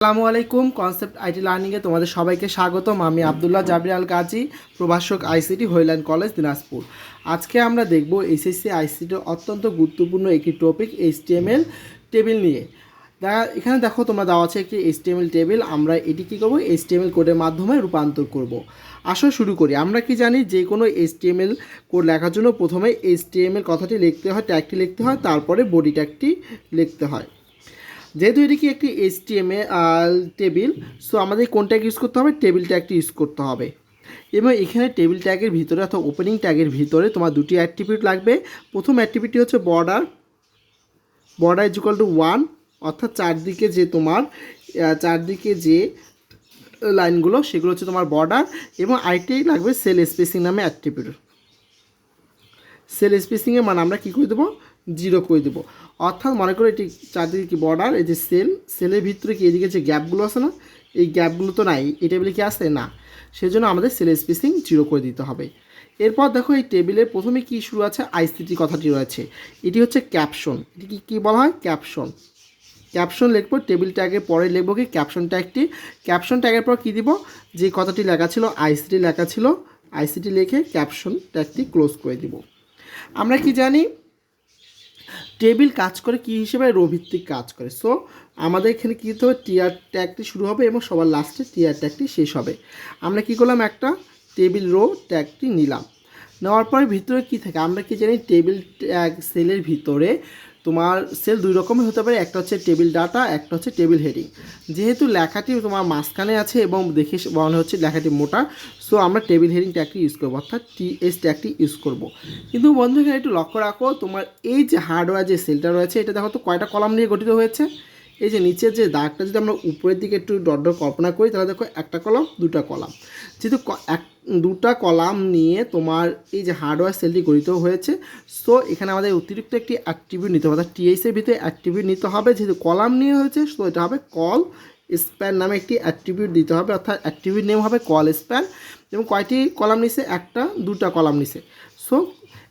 আসসালামু আলাইকুম concept IT লার্নিংয়ে তোমাদের সবাইকে স্বাগতম। আমি আবদুল্লাহ জাবির আল গাজি, প্রভাষক আইসিটি হইল্যান্ড কলেজ দিনাজপুর। আজকে আমরা দেখব এইচএসসি আইসিটির অত্যন্ত গুরুত্বপূর্ণ একটি টপিক এইচটিএমএল টেবিল নিয়ে। এখানে দেখো তোমরা দেওয়া আছে একটি এইচটিএমএল টেবিল। আমরা এটি কী করবো, এইচটিএমএল কোডের মাধ্যমে রূপান্তর করব। আসো শুরু করি। আমরা কি জানি, যে কোনো এইচটিএমএল কোড লেখার জন্য প্রথমে এইচটিএমএল কথাটি লিখতে হয়, ট্যাগটি লিখতে হয়, তারপরে বডি ট্যাগটি লিখতে হয়। যেহেতু এটি কি একটি এইচটিএমএল টেবিল, সো আমাদের কোন ট্যাগ ইউজ করতে হবে, টেবিল ট্যাগটি ইউজ করতে হবে। এবং এখানে টেবিল ট্যাগের ভিতরে অর্থাৎ ওপেনিং ট্যাগের ভিতরে তোমার দুটি অ্যাট্রিবিউট লাগবে। প্রথম অ্যাট্রিবিউটটি হচ্ছে বর্ডার ইজ ইকুয়াল টু 1, অর্থাৎ চারদিকে যে লাইনগুলো সেগুলো হচ্ছে তোমার বর্ডার। এবং আইটি লাগবে সেল স্পেসিং নামে অ্যাট্রিবিউট। সেল স্পেসিংয়ের মান আমরা কী করে দেবো, 0 করে দেবো। অর্থাৎ মনে করো এটি চারদিকে কি বর্ডার, এই যে সেলের ভিতরে কি এদিকে যে গ্যাপগুলো আছে না, এই গ্যাপগুলো তো নাই, এই টেবিলে কি আসে না, সেজন্য আমাদের সেল স্পেসিং 0 করে দিতে হবে। এরপর দেখো এই টেবিলের প্রথমে কি শুরু আছে, আইসিটি কথাটি রয়েছে। এটি হচ্ছে ক্যাপশন। এটি কী বলা হয়, ক্যাপশন লিখবো। টেবিল ট্যাগের পরে লিখবো কি ক্যাপশন ট্যাগটি। ক্যাপশন ট্যাগের পর কী দিব, যে কথাটি লেখা ছিল আইসিটি লেখা ছিল, আইসিটি লিখে ক্যাপশন ট্যাগটি ক্লোজ করে দিব। আমরা কি জানি, টেবিল কাজ করে কি হিসেবে, রো ভিত্তিক কাজ করে। সো আমাদের এখানে কী দিতে হবে, টিয়ার ট্যাগটি শুরু হবে এবং সবার লাস্টে টিয়ার ট্যাগটি শেষ হবে। আমরা কি করলাম, একটা টেবিল রো ট্যাগটি নিলাম। নেওয়ার পরে ভিতরে কি থাকে, আমরা কি জানি টেবিল ট্যাগ সেলের ভিতরে তোমার সেল দুই রকমের হতে পারে, একটা হচ্ছে টেবিল ডাটা, একটা হচ্ছে টেবিল হেডিং। যেহেতু লেখাটি তোমার মাঝখানে আছে এবং দেখে মনে হচ্ছে লেখাটি মোটা, সো আমরা টেবিল হেডিং ট্যাগটি ইউজ করবো, অর্থাৎ টিএস ট্যাগটি ইউজ করব। কিন্তু বন্ধু এখানে একটু লক্ষ্য রাখো, তোমার এই যে হার্ডওয়্যার যে সেলটা রয়েছে, এটা দেখো তো কয়টা কলাম নিয়ে গঠিত হয়েছে। এই যে নিচের যে দাগটা যদি আমরা উপরের দিকে একটু ডট ডট কল্পনা করি, তাহলে দেখো একটা কলাম, দুটা কলাম। যেহেতু দুটা কলাম নিয়ে তোমার এই যে হার্ডওয়্যার সেলটি গঠিত হয়েছে, সো এখানে আমাদের অতিরিক্ত একটি অ্যাট্রিবিউট নিতে হবে, অর্থাৎ টিএসের ভিতরে অ্যাট্রিবিউট নিতে হবে। যেহেতু কলাম নিয়ে হয়েছে, সো এটা হবে কল স্প্যান নামে একটি অ্যাট্রিবিউট দিতে হবে, অর্থাৎ অ্যাট্রিবিউট নেম হবে কল স্প্যান। এবং কয়টি কলাম নিছে, একটা, দুটা কলাম নিছে, সো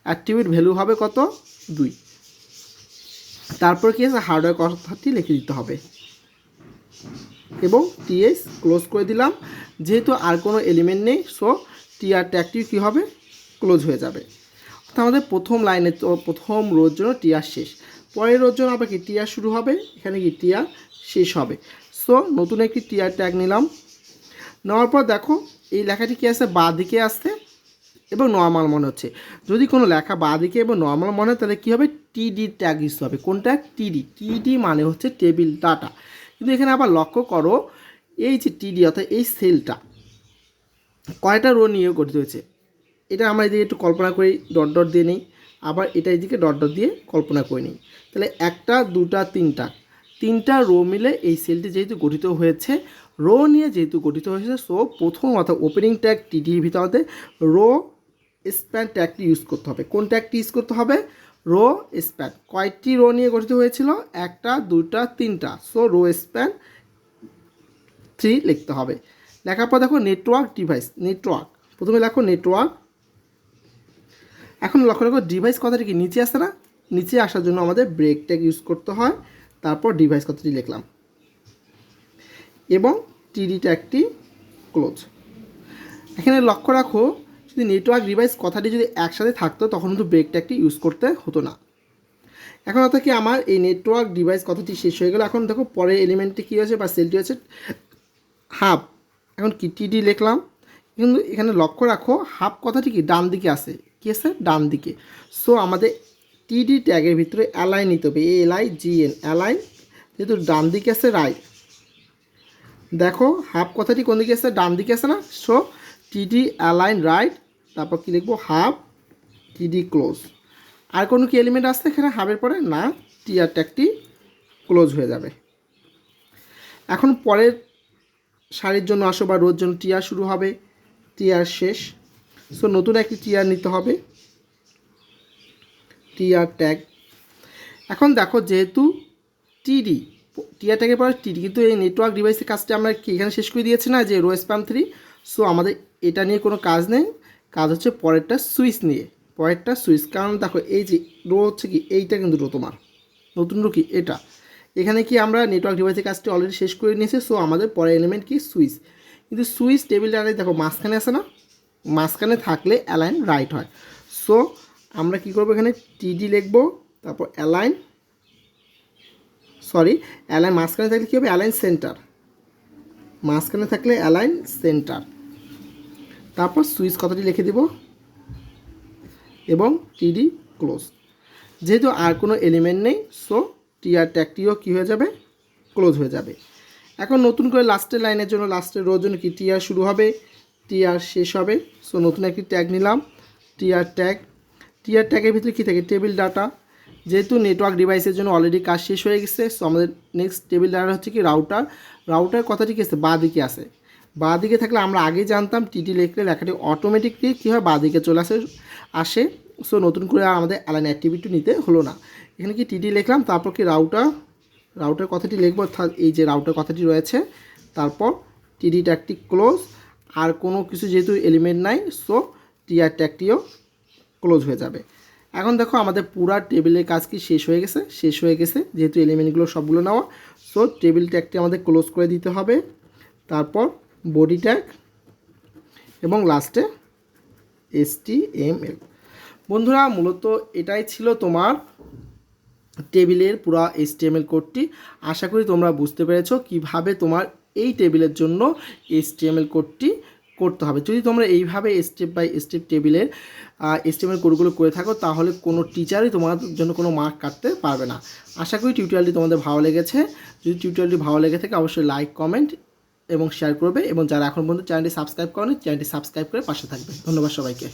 অ্যাট্রিবিউট ভ্যালু হবে কত, 2। তারপর কি আছে, হার্ডওয়্যার কথাটি লিখে দিতে হবে এবং টিএস ক্লোজ করে দিলাম। যেহেতু আর কোনো এলিমেন্ট নেই, সো টিআর ট্যাগটি কী হবে, ক্লোজ হয়ে যাবে। অর্থাৎ আমাদের প্রথম লাইনে প্রথম রোর জন্য টিআর শেষ, পরের রোর জন্য আবার কি টিআর শুরু হবে, এখানে কি টিআর শেষ হবে। সো নতুন একটি টিআর ট্যাগ নিলাম। নেওয়ার পর দেখো এই লেখাটি কী আছে, বাঁ দিকে আসছে এবং নর্মাল মনে হচ্ছে। যদি কোনো লেখা বাঁ দিকে এবং নর্মাল মনে হয়, তাহলে কী হবে, টিডি ট্যাগ ইউজ হবে। কোন ট্যাগ, টিডি মানে হচ্ছে টেবিল ডাটা। কিন্তু এখানে আবার লক্ষ্য করো, এই যে টিডি অর্থাৎ এই সেলটা কয়টা রো নিয়ে গঠিত হয়েছে, এটা আমরা এদিকে একটু কল্পনা করি, ডট ডট দিয়ে নিই, আবার এটা এদিকে ডট ডট দিয়ে কল্পনা করে নিই। তাহলে একটা, দুটা, তিনটা রো মিলে এই সেলটি যেহেতু গঠিত হয়েছে, রো নিয়ে যেহেতু গঠিত হয়েছে, সো প্রথম অর্থাৎ ওপেনিং ট্যাগ টিডির ভিতরে রো স্প্যান ট্যাগটি ইউজ করতে হবে। কোন ট্যাগটি ইউজ করতে হবে, রো স্প্যান। কয়টি রো নিয়ে গঠিত হয়েছিল, একটা, দুটা, তিনটা, সো রো স্প্যান 3 লিখতে হবে। লেখার পর দেখো নেটওয়ার্ক ডিভাইস, প্রথমে লেখো নেটওয়ার্ক। এখন লক্ষ্য রাখো ডিভাইস কথাটি কি নিচে আসে না, নিচে আসার জন্য আমাদের ব্রেক ট্যাগ ইউজ করতে হয়। তারপর ডিভাইস কথাটি লিখলাম এবং টিডি ট্যাগটি ক্লোজ। এখানে লক্ষ্য রাখো, যদি নেটওয়ার্ক ডিভাইস কথাটি যদি একসাথে থাকতো, তখন কিন্তু ব্রেক ট্যাগটি ইউজ করতে হতো না। এখন অর্থাৎ কি, আমার এই নেটওয়ার্ক ডিভাইস কথাটি শেষ হয়ে গেল। এখন দেখো পরের এলিমেন্টটি কী হয়েছে বা সেলটি হচ্ছে হাব। এখন কি টিডি লিখলাম, কিন্তু এখানে লক্ষ্য রাখো হাব কথাটি কি ডান দিকে আসে, কি আছে, ডান দিকে। সো আমাদের টিডি ট্যাগের ভিতরে অ্যালাইন নিতে হবে, ALIGN, অ্যালাইন। যেহেতু ডান দিকে আছে, রাইট। দেখো হাব কথাটি কোন দিকে আছে, ডান দিকে আছে না, সো টিডি অ্যালাইন রাইট। তারপর কি লিখবো, হাব টিডি ক্লোজ। আর কোনো কি এলিমেন্ট আসছে এখানে হাবের পরে, না, টিআর ট্যাগটি ক্লোজ হয়ে যাবে। এখন পরের সারির জন্য আসো বা রোর জন্য টিআর শুরু হবে, টিআর শেষ, সো নতুন একটি টিআর নিতে হবে, টিআর ট্যাগ। এখন দেখো যেহেতু টিআর ট্যাগের পরে টিডি, কিন্তু এই নেটওয়ার্ক ডিভাইসের কাজটা আমরা কি এখানে শেষ করে দিয়েছি না, যে rowspan 3। সো আমাদের এটা নিয়ে কোনো কাজ নেই, কাজ হচ্ছে পরেরটা সুইচ নিয়ে, কারণ দেখো এই যে রো হচ্ছে কি, এইটা কিন্তু রো তোমার নতুন রো কি এটা, এখানে কি আমরা নেটওয়ার্ক ডিভাইসের কাজটি অলরেডি শেষ করে নিয়েছি। সো আমাদের পরের এলিমেন্ট কি সুইচ। কিন্তু সুইচ টেবিল ডাটায় দেখো মাঝখানে আছে না, মাঝখানে থাকলে অ্যালাইন রাইট হয়। সো আমরা কি করব, এখানে টিডি লিখব, তারপর অ্যালাইন মাঝখানে থাকলে কী হবে, অ্যালাইন সেন্টার, মাঝখানে থাকলে অ্যালাইন সেন্টার, তারপর সুইচ কথাটি লিখে দিব এবং টিডি ক্লোজ। যেহেতু আর কোনো এলিমেন্ট নেই, সো টিআর ট্যাগটিও কী হয়ে যাবে, ক্লোজ হয়ে যাবে। এখন নতুন করে লাস্টের লাইনের জন্য, লাস্টের রোর জন্য কি টিআর শুরু হবে, টিআর শেষ হবে। সো নতুন একটি ট্যাগ নিলাম, টিআর ট্যাগ। টিআর ট্যাগের ভিতরে কী থাকে, টেবিল ডাটা। যেহেতু নেটওয়ার্ক ডিভাইসের জন্য অলরেডি কাজ শেষ হয়ে গেছে, সো আমাদের নেক্সট টেবিল ডাটা হচ্ছে কি রাউটার। রাউটার কথাটি কী আছে, বাঁ দিকে আসে। বাঁ দিকে থাকলে আমরা আগেই জানতাম টিডি লিখলে লেখাটি অটোমেটিকলি কী হয়, বাঁ দিকে চলে আসে। সো নতুন করে আর আমাদের অ্যালাইন অ্যাক্টিভিটি নিতে হলো না। এখানে কি টিডি লিখলাম, তারপর কি রাউটার কথাটি লিখবো, অর্থাৎ এই যে রাউটার কথাটি রয়েছে, তারপর টিডি ট্যাগটি ক্লোজ। আর কোনো কিছু যেহেতু এলিমেন্ট নাই, সো টিআর ট্যাগটিও ক্লোজ হয়ে যাবে। এখন দেখো আমাদের পুরা টেবিলের কাজ কি শেষ হয়ে গেছে, যেহেতু এলিমেন্টগুলো সবগুলো নেওয়া। সো টেবিল ট্যাগটি আমাদের ক্লোজ করে দিতে হবে, তারপর বডি ট্যাগ এবং লাস্টে HTML। বন্ধুরা মূলত এটাই ছিল তোমার টেবিলের পুরো HTML কোডটি। আশা করি তোমরা বুঝতে পেরেছো কিভাবে তোমার এই টেবিলের জন্য HTML কোডটি করতে হবে। যদি তোমরা এইভাবে স্টেপ বাই স্টেপ টেবিলের HTML কোডগুলো করে থাকো, তাহলে কোনো টিচারই তোমার জন্য কোনো মার্ক কাটতে পারবে না। আশা করি টিউটোরিয়ালটি তোমাদের ভালো লেগেছে। যদি টিউটোরিয়ালটি ভালো লেগে থাকে অবশ্যই লাইক, কমেন্ট এবং শেয়ার করবে, এবং যারা এখন পর্যন্ত চ্যানেলটি সাবস্ক্রাইব করেনি চ্যানেলটি সাবস্ক্রাইব করে পাশে থাকবে। ধন্যবাদ সবাইকে।